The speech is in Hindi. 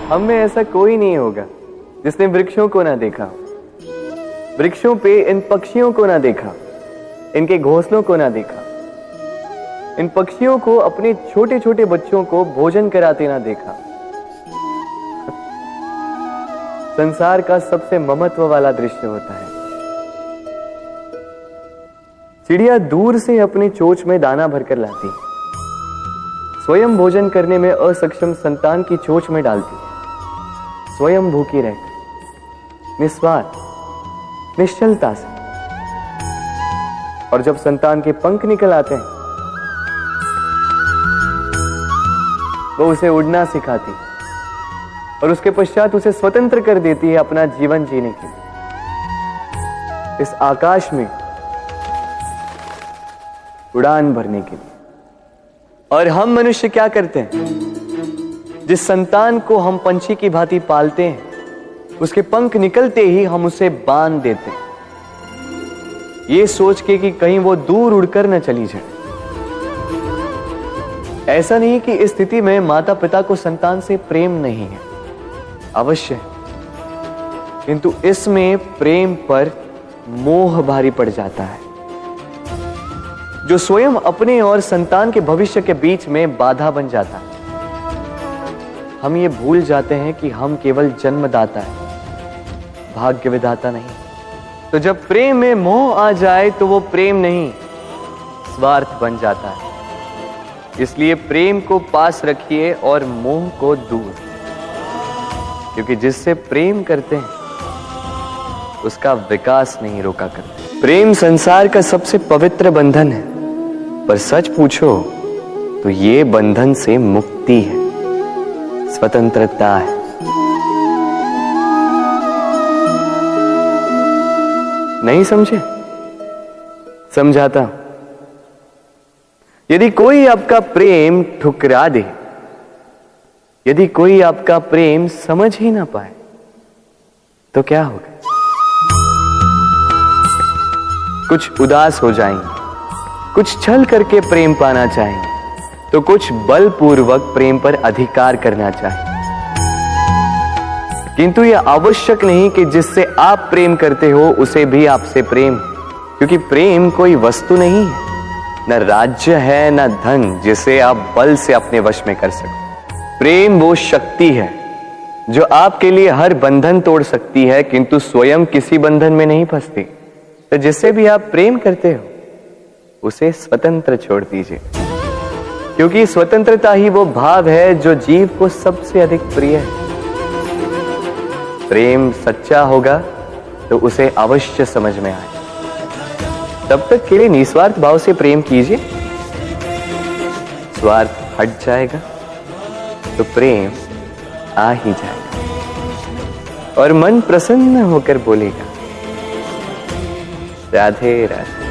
हम में ऐसा कोई नहीं होगा जिसने वृक्षों को ना देखा, वृक्षों पे इन पक्षियों को ना देखा, इनके घोंसलों को ना देखा, इन पक्षियों को अपने छोटे छोटे बच्चों को भोजन कराते ना देखा। संसार का सबसे ममत्व वाला दृश्य होता है। चिड़िया दूर से अपने चोंच में दाना भरकर लाती, स्वयं भोजन करने में असक्षम संतान की चोंच में डालती, स्वयं भूखी रहकर निस्वार्थ निश्चलता से। और जब संतान के पंख निकल आते हैं, वो उसे उड़ना सिखाती और उसके पश्चात उसे स्वतंत्र कर देती है अपना जीवन जीने के लिए, इस आकाश में उड़ान भरने के लिए। और हम मनुष्य क्या करते हैं? जिस संतान को हम पंछी की भांति पालते हैं, उसके पंख निकलते ही हम उसे बांध देते हैं, ये सोच के कि कहीं वो दूर उड़कर न चली जाए। ऐसा नहीं कि इस स्थिति में माता पिता को संतान से प्रेम नहीं है, अवश्य है, किंतु इसमें प्रेम पर मोह भारी पड़ जाता है, जो स्वयं अपने और संतान के भविष्य के बीच में बाधा बन जाता है। हम ये भूल जाते हैं कि हम केवल जन्मदाता है, भाग्य विधाता नहीं। तो जब प्रेम में मोह आ जाए तो वो प्रेम नहीं, स्वार्थ बन जाता है। इसलिए प्रेम को पास रखिए और मोह को दूर, क्योंकि जिससे प्रेम करते हैं उसका विकास नहीं रोका करते। प्रेम संसार का सबसे पवित्र बंधन है, पर सच पूछो तो ये बंधन से मुक्ति है, स्वतंत्रता है। नहीं समझे? समझाता हूं। यदि कोई आपका प्रेम ठुकरा दे, यदि कोई आपका प्रेम समझ ही ना पाए, तो क्या होगा? कुछ उदास हो जाएंगे, कुछ छल करके प्रेम पाना चाहेंगे, तो कुछ बलपूर्वक प्रेम पर अधिकार करना चाहेंगे। किंतु यह आवश्यक नहीं कि जिससे आप प्रेम करते हो उसे भी आपसे प्रेम, क्योंकि प्रेम कोई वस्तु नहीं है, न राज्य है, न धन जिसे आप बल से अपने वश में कर सको। प्रेम वो शक्ति है जो आपके लिए हर बंधन तोड़ सकती है, किंतु स्वयं किसी बंधन में नहीं फंसती। तो जिससे भी आप प्रेम करते हो उसे स्वतंत्र छोड़ दीजिए, क्योंकि स्वतंत्रता ही वो भाव है जो जीव को सबसे अधिक प्रिय है। प्रेम सच्चा होगा तो उसे अवश्य समझ में आए। तब तक के लिए निस्वार्थ भाव से प्रेम कीजिए, स्वार्थ हट जाएगा तो प्रेम आ ही जाएगा और मन प्रसन्न होकर बोलेगा, राधे राधे।